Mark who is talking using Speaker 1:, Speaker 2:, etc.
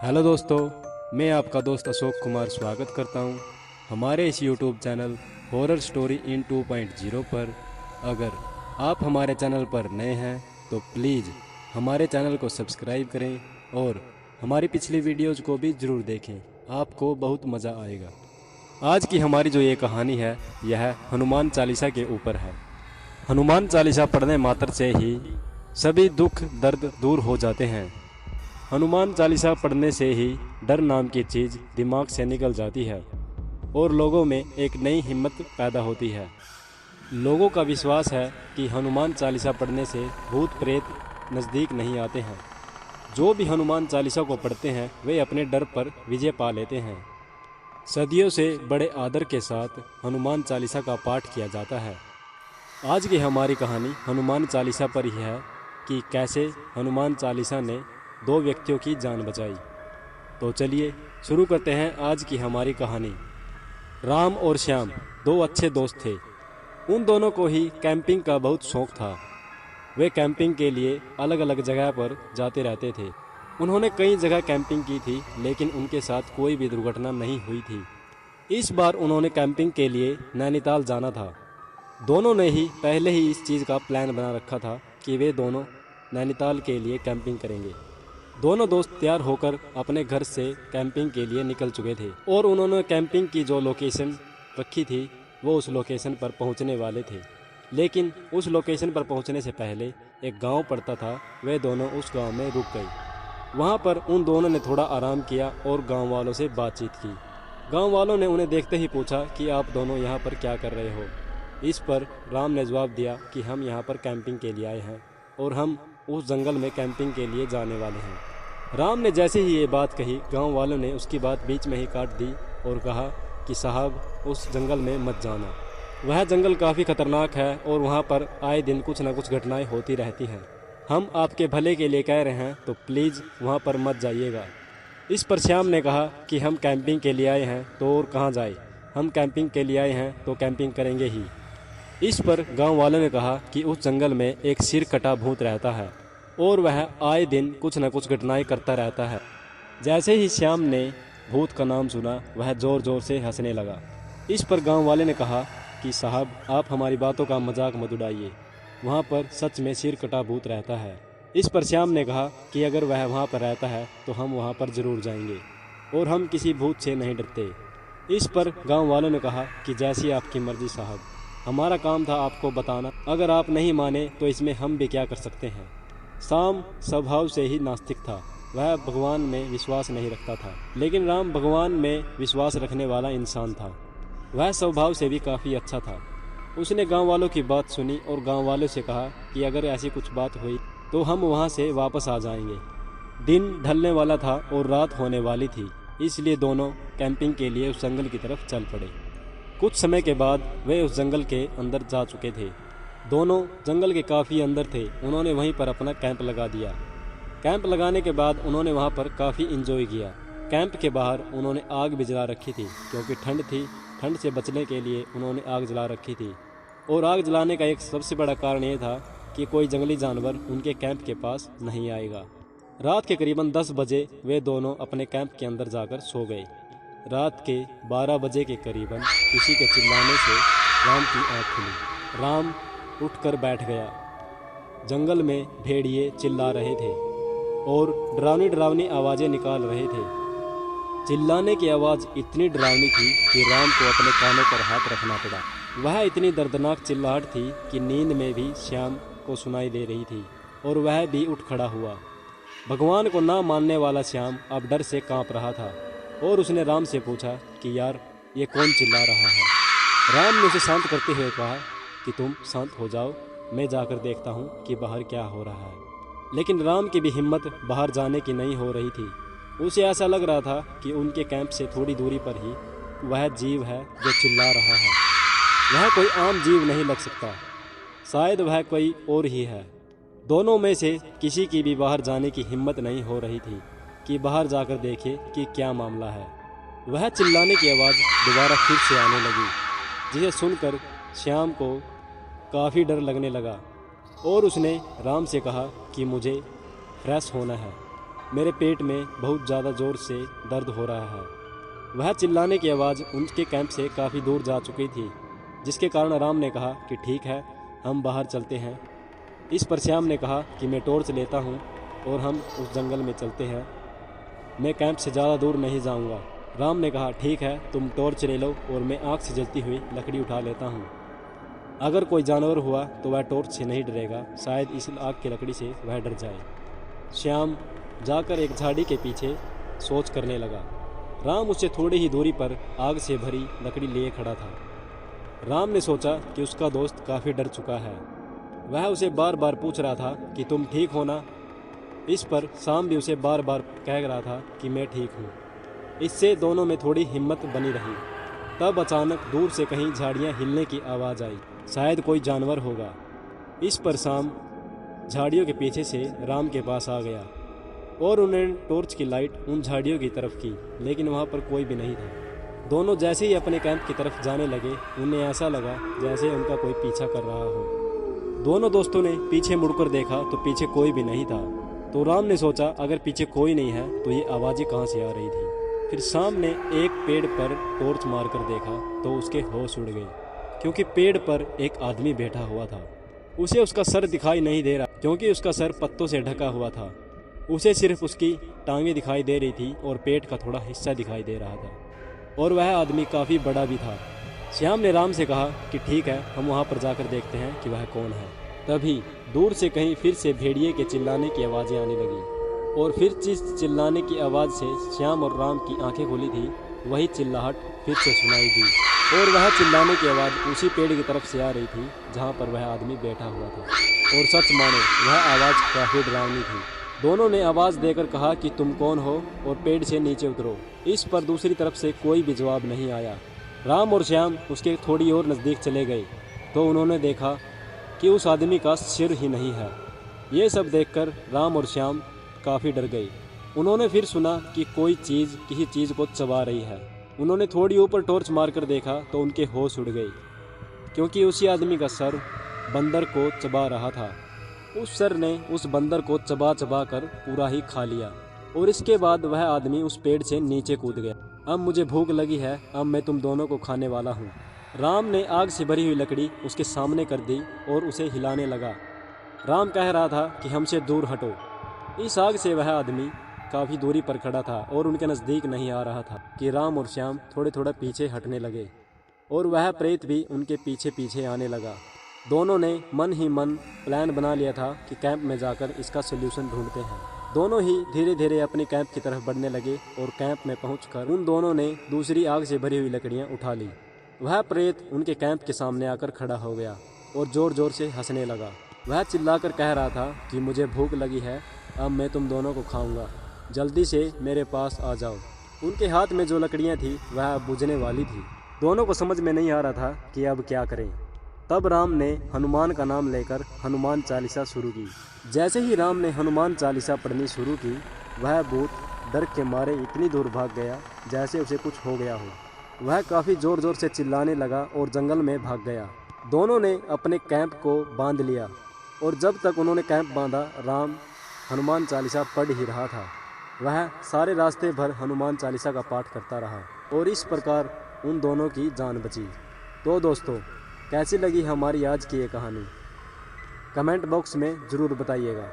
Speaker 1: Hello दोस्तों, मैं आपका दोस्त अशोक कुमार स्वागत करता हूं हमारे इस YouTube channel horror story in 2.0 पर। अगर आप हमारे चैनल पर नए हैं तो प्लीज़ हमारे चैनल को सब्सक्राइब करें और हमारी पिछली वीडियोज़ को भी ज़रूर देखें, आपको बहुत मज़ा आएगा। आज की हमारी जो ये कहानी है यह हनुमान चालीसा के ऊपर है। हनुमान चालीसा पढ़ने मात्र से ही सभी दुख दर्द दूर हो जाते हैं। हनुमान चालीसा पढ़ने से ही डर नाम की चीज़ दिमाग से निकल जाती है और लोगों में एक नई हिम्मत पैदा होती है। लोगों का विश्वास है कि हनुमान चालीसा पढ़ने से भूत प्रेत नज़दीक नहीं आते हैं। जो भी हनुमान चालीसा को पढ़ते हैं वे अपने डर पर विजय पा लेते हैं। सदियों से बड़े आदर के साथ हनुमान चालीसा का पाठ किया जाता है। आज की हमारी कहानी हनुमान चालीसा पर ही है कि कैसे हनुमान चालीसा ने 2 व्यक्तियों की जान बचाई। तो चलिए शुरू करते हैं आज की हमारी कहानी। राम और श्याम 2 अच्छे दोस्त थे। उन दोनों को ही कैंपिंग का बहुत शौक था। वे कैंपिंग के लिए अलग अलग जगह पर जाते रहते थे। उन्होंने कई जगह कैंपिंग की थी लेकिन उनके साथ कोई भी दुर्घटना नहीं हुई थी। इस बार उन्होंने कैंपिंग के लिए नैनीताल जाना था। दोनों ने ही पहले ही इस चीज़ का प्लान बना रखा था कि वे दोनों नैनीताल के लिए कैंपिंग करेंगे। दोनों दोस्त तैयार होकर अपने घर से कैंपिंग के लिए निकल चुके थे और उन्होंने कैंपिंग की जो लोकेशन रखी थी वो उस लोकेशन पर पहुंचने वाले थे। लेकिन उस लोकेशन पर पहुंचने से पहले एक गांव पड़ता था। वे दोनों उस गांव में रुक गए। वहां पर उन दोनों ने थोड़ा आराम किया और गांव वालों से बातचीत की। गांव वालों ने उन्हें देखते ही पूछा कि आप दोनों यहाँ पर क्या कर रहे हो। इस पर राम ने जवाब दिया कि हम यहाँ पर कैंपिंग के लिए आए हैं और हम उस जंगल में कैंपिंग के लिए जाने वाले हैं। राम ने जैसे ही ये बात कही गांव वालों ने उसकी बात बीच में ही काट दी और कहा कि साहब उस जंगल में मत जाना। वह जंगल काफ़ी खतरनाक है और वहाँ पर आए दिन कुछ न कुछ घटनाएं होती रहती हैं। हम आपके भले के लिए कह रहे हैं तो प्लीज़ वहाँ पर मत जाइएगा। इस पर श्याम ने कहा कि हम कैंपिंग के लिए आए हैं तो और कहाँ जाए, हम कैंपिंग के लिए आए हैं तो कैंपिंग करेंगे ही। इस पर गांव वालों ने कहा कि उस जंगल में एक सिर कटा भूत रहता है और वह आए दिन कुछ न कुछ घटनाएं करता रहता है। जैसे ही श्याम ने भूत का नाम सुना वह ज़ोर ज़ोर से हंसने लगा। इस पर गांव वाले ने कहा कि साहब आप हमारी बातों का मजाक मत उड़ाइए, वहाँ पर सच में सिर कटा भूत रहता है। इस पर श्याम ने कहा कि अगर वह वहाँ पर रहता है तो हम वहाँ पर ज़रूर जाएंगे और हम किसी भूत से नहीं डरते। इस पर गाँव वालों ने कहा कि जैसी आपकी मर्जी साहब, हमारा काम था आपको बताना, अगर आप नहीं माने तो इसमें हम भी क्या कर सकते हैं। श्याम स्वभाव से ही नास्तिक था, वह भगवान में विश्वास नहीं रखता था, लेकिन राम भगवान में विश्वास रखने वाला इंसान था। वह स्वभाव से भी काफ़ी अच्छा था। उसने गांव वालों की बात सुनी और गांव वालों से कहा कि अगर ऐसी कुछ बात हुई तो हम वहां से वापस आ जाएंगे। दिन ढलने वाला था और रात होने वाली थी, इसलिए दोनों कैंपिंग के लिए उस जंगल की तरफ चल पड़े। कुछ समय के बाद वे उस जंगल के अंदर जा चुके थे। दोनों जंगल के काफ़ी अंदर थे। उन्होंने वहीं पर अपना कैंप लगा दिया। कैंप लगाने के बाद उन्होंने वहाँ पर काफ़ी इंजॉय किया। कैंप के बाहर उन्होंने आग भी जला रखी थी क्योंकि ठंड थी। ठंड से बचने के लिए उन्होंने आग जला रखी थी और आग जलाने का एक सबसे बड़ा कारण ये था कि कोई जंगली जानवर उनके कैंप के पास नहीं आएगा। रात के करीबन 10 बजे वे दोनों अपने कैंप के अंदर जाकर सो गए। रात के 12 बजे के करीबन किसी के चिल्लाने से राम की आँख खुली। राम उठकर बैठ गया। जंगल में भेड़िए चिल्ला रहे थे और डरावनी डरावनी आवाज़ें निकाल रहे थे। चिल्लाने की आवाज़ इतनी डरावनी थी कि राम को अपने कानों पर हाथ रखना पड़ा। वह इतनी दर्दनाक चिल्लाहट थी कि नींद में भी श्याम को सुनाई दे रही थी और वह भी उठ खड़ा हुआ। भगवान को ना मानने वाला श्याम अब डर से कांप रहा था और उसने राम से पूछा कि यार ये कौन चिल्ला रहा है। राम ने उसे शांत करते हुए कहा कि तुम शांत हो जाओ, मैं जाकर देखता हूँ कि बाहर क्या हो रहा है। लेकिन राम की भी हिम्मत बाहर जाने की नहीं हो रही थी। उसे ऐसा लग रहा था कि उनके कैंप से थोड़ी दूरी पर ही वह जीव है जो चिल्ला रहा है। वह कोई आम जीव नहीं लग सकता, शायद वह कोई और ही है। दोनों में से किसी की भी बाहर जाने की हिम्मत नहीं हो रही थी कि बाहर जाकर देखे कि क्या मामला है। वह चिल्लाने की आवाज़ दोबारा फिर से आने लगी, जिसे सुनकर श्याम को काफ़ी डर लगने लगा और उसने राम से कहा कि मुझे फ्रेश होना है। मेरे पेट में बहुत ज़्यादा ज़ोर से दर्द हो रहा है। वह चिल्लाने की आवाज़ उनके कैंप से काफ़ी दूर जा चुकी थी, जिसके कारण राम ने कहा कि ठीक है, हम बाहर चलते हैं। इस पर श्याम ने कहा कि मैं टॉर्च लेता हूँ और हम उस जंगल में चलते हैं, मैं कैंप से ज़्यादा दूर नहीं जाऊँगा। राम ने कहा ठीक है, तुम टॉर्च ले लो और मैं आग से जलती हुई लकड़ी उठा लेता हूँ। अगर कोई जानवर हुआ तो वह टॉर्च से नहीं डरेगा, शायद इस आग की लकड़ी से वह डर जाए। श्याम जाकर एक झाड़ी के पीछे सोच करने लगा। राम उससे थोड़ी ही दूरी पर आग से भरी लकड़ी लिए खड़ा था। राम ने सोचा कि उसका दोस्त काफ़ी डर चुका है। वह उसे बार बार पूछ रहा था कि तुम ठीक हो ना। इस पर श्याम भी उसे बार बार कह रहा था कि मैं ठीक हूँ। इससे दोनों में थोड़ी हिम्मत बनी रही। तब अचानक दूर से कहीं झाड़ियाँ हिलने की आवाज़ आई, शायद कोई जानवर होगा। इस पर श्याम झाड़ियों के पीछे से राम के पास आ गया और उन्होंने टॉर्च की लाइट उन झाड़ियों की तरफ की, लेकिन वहाँ पर कोई भी नहीं था। दोनों जैसे ही अपने कैंप की तरफ जाने लगे, उन्हें ऐसा लगा जैसे उनका कोई पीछा कर रहा हो। दोनों दोस्तों ने पीछे मुड़कर देखा तो पीछे कोई भी नहीं था। तो राम ने सोचा अगर पीछे कोई नहीं है तो ये आवाज़ें कहाँ से आ रही थी। फिर श्याम ने एक पेड़ पर टॉर्च मारकर देखा तो उसके होश उड़ गए, क्योंकि पेड़ पर एक आदमी बैठा हुआ था। उसे उसका सर दिखाई नहीं दे रहा, क्योंकि उसका सर पत्तों से ढका हुआ था। उसे सिर्फ उसकी टांगें दिखाई दे रही थी और पेट का थोड़ा हिस्सा दिखाई दे रहा था, और वह आदमी काफ़ी बड़ा भी था। श्याम ने राम से कहा कि ठीक है, हम वहाँ पर जाकर देखते हैं कि वह कौन है। तभी दूर से कहीं फिर से भेड़िए के चिल्लाने की आवाज़ें आने लगी, और फिर जिस चिल्लाने की आवाज़ से श्याम और राम की आंखें खुली थी, वही चिल्लाहट फिर से सुनाई दी। और वह चिल्लाने की आवाज़ उसी पेड़ की तरफ से आ रही थी जहाँ पर वह आदमी बैठा हुआ था। और सच मानो वह आवाज़ काफ़ी डरावनी थी। दोनों ने आवाज़ देकर कहा कि तुम कौन हो और पेड़ से नीचे उतरो। इस पर दूसरी तरफ से कोई भी जवाब नहीं आया। राम और श्याम उसके थोड़ी और नज़दीक चले गए तो उन्होंने देखा कि उस आदमी का सिर ही नहीं है। ये सब देखकर राम और श्याम काफ़ी डर गए। उन्होंने फिर सुना कि कोई चीज़ किसी चीज़ को चबा रही है। उन्होंने थोड़ी ऊपर टॉर्च मारकर देखा तो उनके होश उड़ गए, क्योंकि उसी आदमी का सर बंदर को चबा रहा था। उस सर ने उस बंदर को चबा चबा कर पूरा ही खा लिया, और इसके बाद वह आदमी उस पेड़ से नीचे कूद गया। अब मुझे भूख लगी है, अब मैं तुम दोनों को खाने वाला हूँ। राम ने आग से भरी हुई लकड़ी उसके सामने कर दी और उसे हिलाने लगा। राम कह रहा था कि हमसे दूर हटो। इस आग से वह आदमी काफ़ी दूरी पर खड़ा था और उनके नज़दीक नहीं आ रहा था कि राम और श्याम थोड़े थोड़े पीछे हटने लगे, और वह प्रेत भी उनके पीछे पीछे आने लगा। दोनों ने मन ही मन प्लान बना लिया था कि कैंप में जाकर इसका सलूशन ढूंढते हैं। दोनों ही धीरे धीरे अपने कैंप की तरफ बढ़ने लगे, और कैंप में पहुंचकर उन दोनों ने दूसरी आग से भरी हुई लकड़ियां उठा ली। वह प्रेत उनके कैंप के सामने आकर खड़ा हो गया और ज़ोर ज़ोर से हंसने लगा। वह चिल्लाकर कह रहा था कि मुझे भूख लगी है, अब मैं तुम दोनों को खाऊंगा, जल्दी से मेरे पास आ जाओ। उनके हाथ में जो लकड़ियाँ थी वह अब बुझने वाली थी। दोनों को समझ में नहीं आ रहा था कि अब क्या करें। तब राम ने हनुमान का नाम लेकर हनुमान चालीसा शुरू की। जैसे ही राम ने हनुमान चालीसा पढ़नी शुरू की, वह भूत डर के मारे इतनी दूर भाग गया जैसे उसे कुछ हो गया हो। वह काफ़ी ज़ोर ज़ोर से चिल्लाने लगा और जंगल में भाग गया। दोनों ने अपने कैंप को बांध लिया, और जब तक उन्होंने कैंप बांधा, राम हनुमान चालीसा पढ़ ही रहा था। वह सारे रास्ते भर हनुमान चालीसा का पाठ करता रहा, और इस प्रकार उन दोनों की जान बची। तो दोस्तों, कैसी लगी हमारी आज की ये कहानी? कमेंट बॉक्स में ज़रूर बताइएगा।